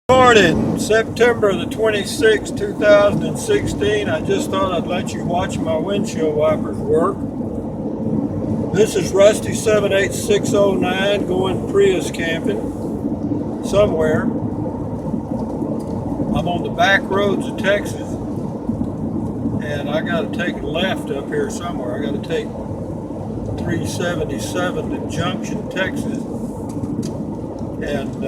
Morning, September the 26th, 2016. I just thought I'd let you watch my windshield wipers work. This is Rusty 78609 going Prius camping somewhere. I'm on the back roads of Texas, and I got to take a left up here somewhere. I got to take 377 to Junction, Texas. And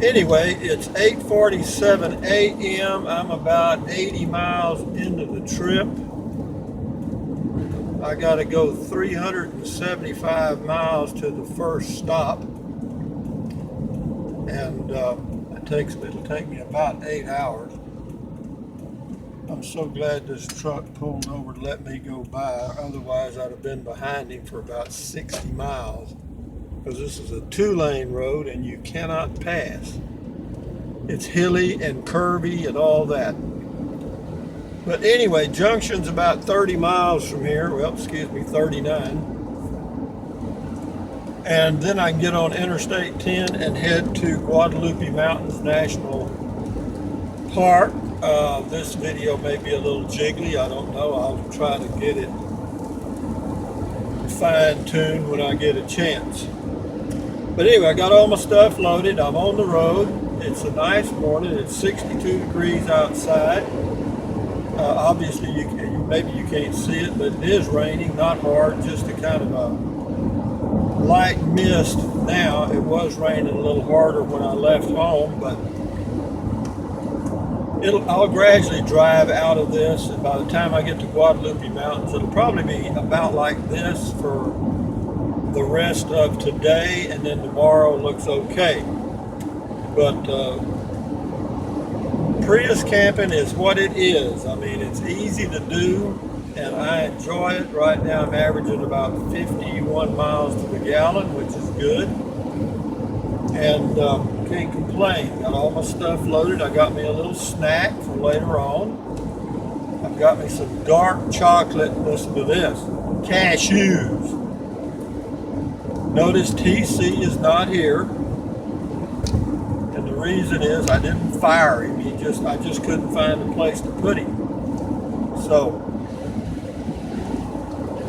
anyway, it's 8:47 a.m. I'm about 80 miles into the trip. I got to go 375 miles to the first stop, and it'll take me about 8 hours. I'm so glad this truck pulled over to let me go by. Otherwise, I'd have been behind him for about 60 miles. Because this is a two-lane road and you cannot pass. It's hilly and curvy and all that. But anyway, Junction's about 30 miles from here. Well, 39. And then I can get on Interstate 10 and head to Guadalupe Mountains National Park. This video may be a little jiggly. I don't know. I'll try to get it fine-tuned when I get a chance. But anyway, I got all my stuff loaded. I'm on the road. It's a nice morning. It's 62 degrees outside. Obviously, maybe you can't see it, but it is raining. Not hard, just a kind of a light mist now. It was raining a little harder when I left home, but I'll gradually drive out of this, and by the time I get to Guadalupe Mountains, it'll probably be about like this for the rest of today, and then tomorrow looks okay. But Prius camping is what it is. I mean, it's easy to do, and I enjoy it. Right now I'm averaging about 51 miles to the gallon, which is good, and can't complain. Got all my stuff loaded. I got me a little snack for later on. I've got me some dark chocolate. Listen to this: cashews. Notice TC is not here, and the reason is I didn't fire him. I just couldn't find a place to put him. So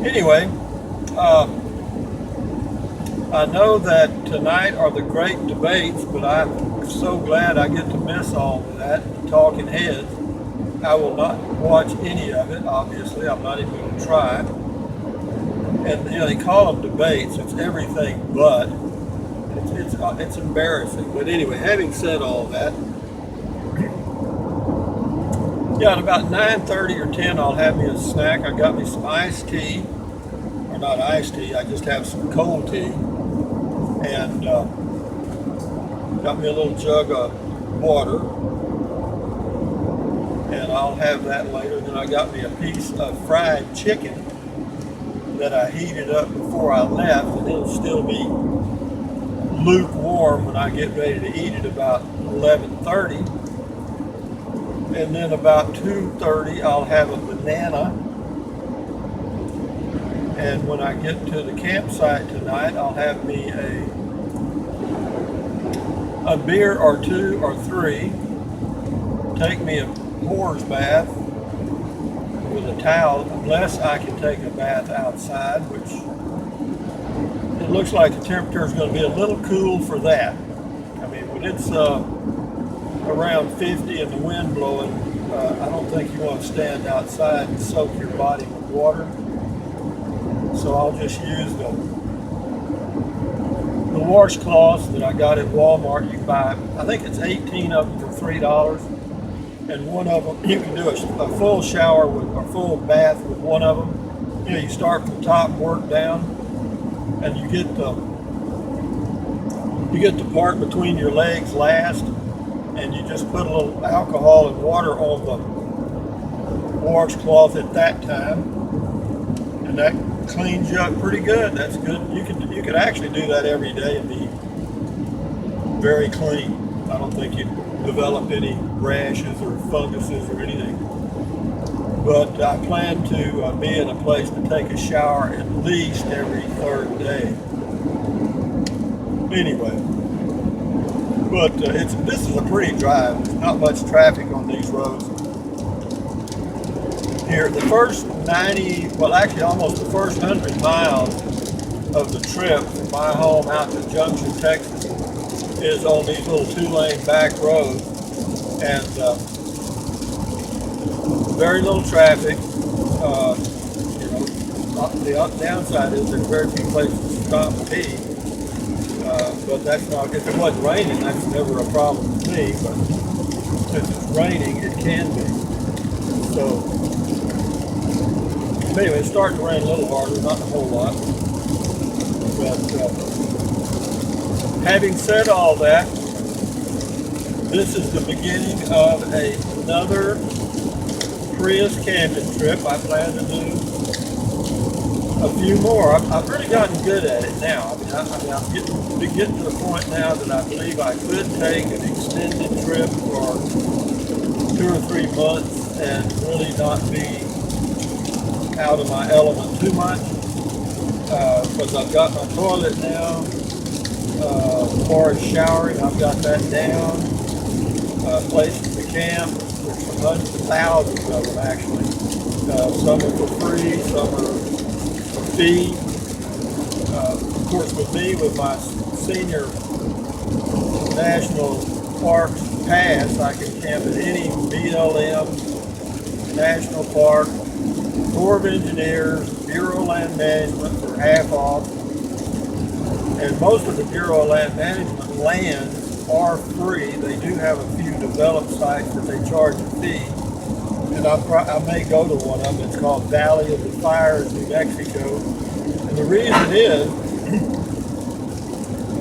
anyway, I know that tonight are the great debates, but I'm so glad I get to miss all of that, the talking heads. I will not watch any of it, obviously. I'm not even going to try. And they call them debates. It's everything but. It's embarrassing. But anyway, having said all that, yeah, at about 9:30 or 10, I'll have me a snack. I got me some iced tea, or not iced tea. I just have some cold tea, and got me a little jug of water, and I'll have that later. Then I got me a piece of fried chicken that I heated up before I left, and it'll still be lukewarm when I get ready to eat it about 11:30. And then about 2:30 I'll have a banana, and when I get to the campsite tonight I'll have me a beer or two or three, take me a whore's bath with a towel, unless I can take a bath outside, which it looks like the temperature is going to be a little cool for that. I mean, when it's around 50 and the wind blowing, I don't think you want to stand outside and soak your body with water. So I'll just use the washcloths that I got at Walmart. You can buy, I think it's 18 of them for $3. And one of them, you can do a full shower with, or full bath with one of them. You start from the top, work down, and you get the part between your legs last, and you just put a little alcohol and water on the washcloth at that time, and that cleans you up pretty good. That's good. You could actually do that every day and be very clean. I don't think you develop any rashes or funguses or anything. But I plan to be in a place to take a shower at least every third day. Anyway, But this is a pretty drive. There's not much traffic on these roads. Here, the first 90, well actually almost the first 100 miles of the trip from my home out to Junction, Texas is on these little 2-lane back roads, and very little traffic. The downside is there's very few places to stop and pee. But that's not, if it wasn't raining, that's never a problem with me, but since it's raining, it can be. So, anyway, it's starting to rain a little harder, not a whole lot. But having said all that, this is the beginning of another PRIUS camping trip. I plan to do a few more. I've really gotten good at it now. I'm getting to the point now that I believe I could take an extended trip for 2 or 3 months and really not be out of my element too much. Because I've got my toilet now. As far as showering, I've got that down. Places to camp, there's hundreds of thousands of them actually. Some are for free, some are fee. Of course, with me, with my senior national parks pass, I can camp at any BLM national park, Corps of Engineers, Bureau of Land Management for half off, and most of the Bureau of Land Management lands are free. They do have a few developed sites that they charge a fee. And I may go to one of them. It's called Valley of the Fires, New Mexico. And the reason is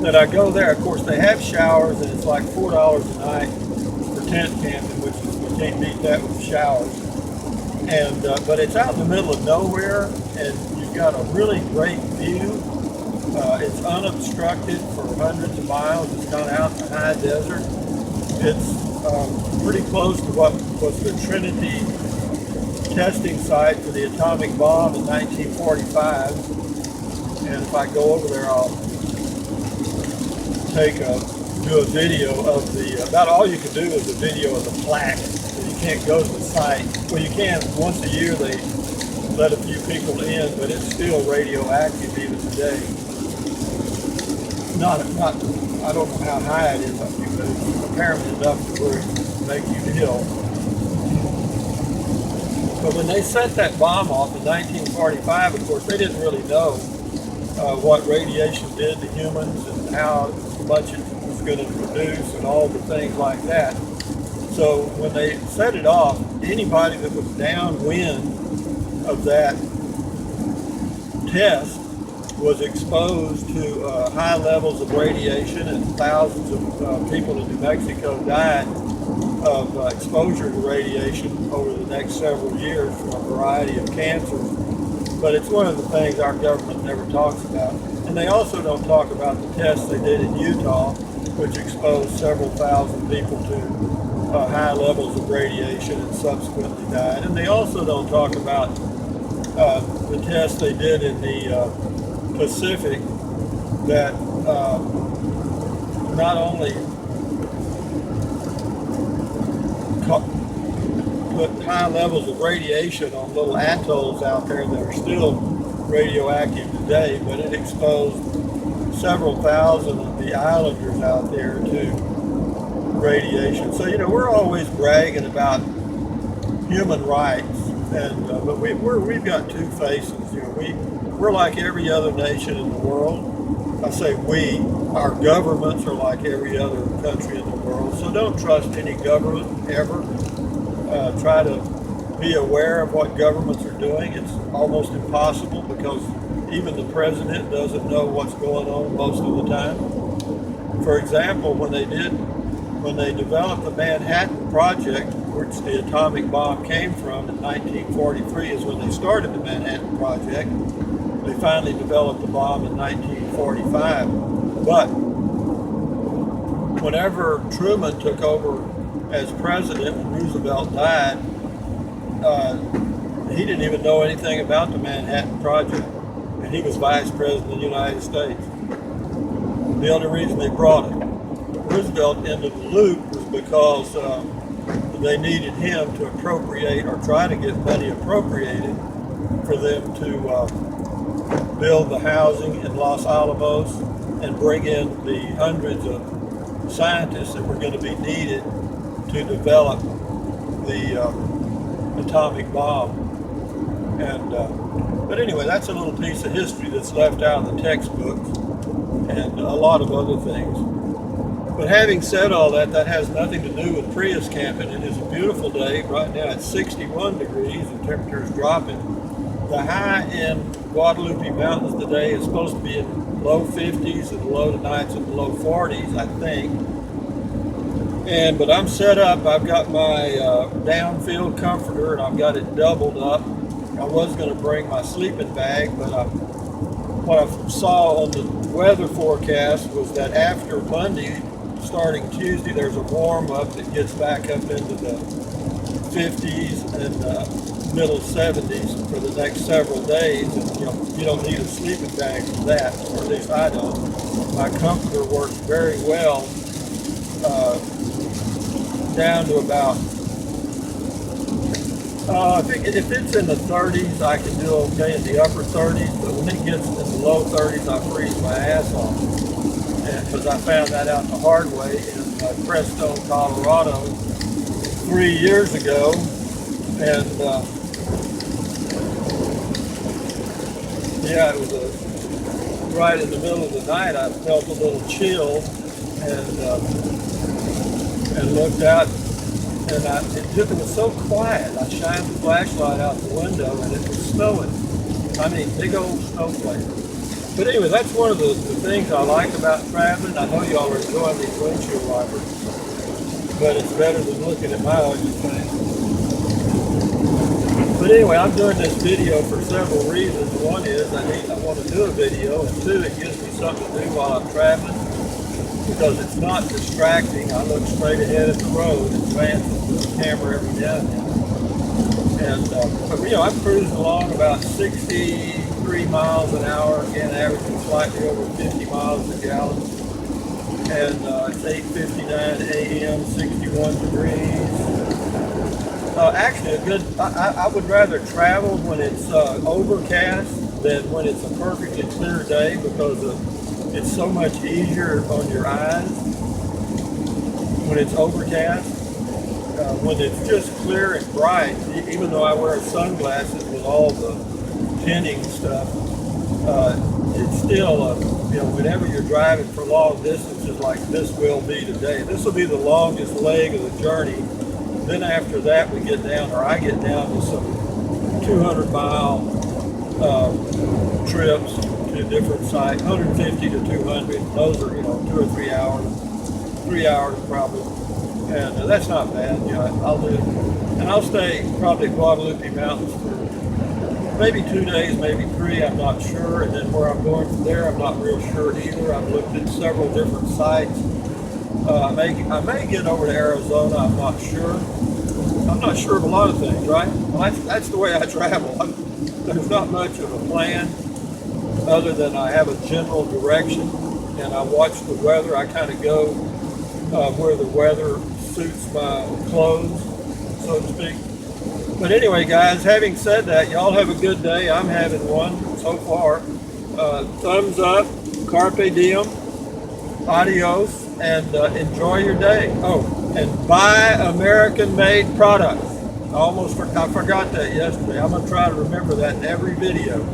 that I go there. Of course, they have showers, and it's like $4 a night for tent camping, which is, you can't beat that with showers. And but it's out in the middle of nowhere, and you've got a really great view. It's unobstructed for hundreds of miles. It's kind of out in the high desert. It's pretty close to what was the Trinity testing site for the atomic bomb in 1945. And if I go over there, I'll do a video of the, about all you can do is a video of the plaque. You can't go to the site. Well, you can, once a year they let a few people in, but it's still radioactive even today. Not, I don't know how high it is up here, but it's apparently enough to make you ill. But when they set that bomb off in 1945, of course, they didn't really know what radiation did to humans and how much it was going to produce and all the things like that. So when they set it off, anybody that was downwind of that test was exposed to high levels of radiation, and thousands of people in New Mexico died of exposure to radiation over the next several years from a variety of cancers. But it's one of the things our government never talks about. And they also don't talk about the tests they did in Utah, which exposed several thousand people to high levels of radiation and subsequently died. And they also don't talk about the tests they did in the Pacific that not only put high levels of radiation on little atolls out there that are still radioactive today, but it exposed several thousand of the islanders out there to radiation. So, you know, we're always bragging about human rights, and but we've got two faces. You know, we're like every other nation in the world. I say we, our governments are like every other country in the world. So don't trust any government ever. Try to be aware of what governments are doing. It's almost impossible because even the president doesn't know what's going on most of the time. For example, when they developed the Manhattan Project, which the atomic bomb came from in 1943 is when they started the Manhattan Project. They finally developed the bomb in 1945. But whenever Truman took over as president and Roosevelt died, he didn't even know anything about the Manhattan Project. And he was vice president of the United States. The only reason they brought it Roosevelt into the loop was because they needed him to appropriate or try to get money appropriated for them to build the housing in Los Alamos and bring in the hundreds of scientists that were going to be needed to develop the atomic bomb. And but anyway, that's a little piece of history that's left out of the textbooks and a lot of other things. But having said all that, that has nothing to do with Prius camping. It is a beautiful day. Right now it's 61 degrees and temperature is dropping. The high in Guadalupe Mountains today is supposed to be in low 50s and the low tonight's in the low 40s, I think. But I'm set up. I've got my downfield comforter and I've got it doubled up. I was going to bring my sleeping bag, but what I saw on the weather forecast was that after Monday, starting Tuesday, there's a warm up that gets back up into the 50s and middle 70s for the next several days. And you don't need a sleeping bag for that, or at least I don't. My comforter works very well down to about, I think if it's in the 30s, I can do okay in the upper 30s, but when it gets in the low 30s, I freeze my ass off. Because I found that out the hard way in Crestone, Colorado 3 years ago. And yeah, it was right in the middle of the night. I felt a little chill and looked out, and it was so quiet. I shined the flashlight out the window and it was snowing. I mean, big old snowflakes. But anyway, that's one of the things I like about traveling. I know y'all are enjoying these windshield wipers, but it's better than looking at my ugly face. But anyway, I'm doing this video for several reasons. One is I want to do a video, and two, it gives me something to do while I'm traveling, because it's not distracting. I look straight ahead at the road and glance at the camera every now and then. But I'm cruising along about 63 miles an hour, again averaging slightly over 50 miles a gallon. And it's 8:59 a.m., 61 degrees. Actually, I would rather travel when it's overcast than when it's a perfectly clear day, because it's so much easier on your eyes when it's overcast. When it's just clear and bright, even though I wear sunglasses with all the tinting stuff, it's still, whenever you're driving for long distances like this will be today, this will be the longest leg of the journey. Then after that I get down to some 200-mile trips to different sites, 150 to 200. Those are, 2 or 3 hours, 3 hours probably. And that's not bad. I'll do it. And I'll stay probably at Guadalupe Mountains for maybe 2 days, maybe 3, I'm not sure. And then where I'm going from there, I'm not real sure either. I've looked at several different sites. I may get over to Arizona, I'm not sure. I'm not sure of a lot of things, right? Well, that's the way I travel. There's not much of a plan other than I have a general direction, and I watch the weather. I kind of go where the weather suits my clothes, so to speak. But anyway, guys, having said that, y'all have a good day. I'm having one so far. Thumbs up, carpe diem, adios, and enjoy your day. Oh, and buy American-made products. I forgot that yesterday. I'm gonna try to remember that in every video.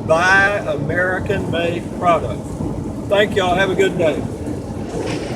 Buy American-made products. Thank y'all. Have a good day.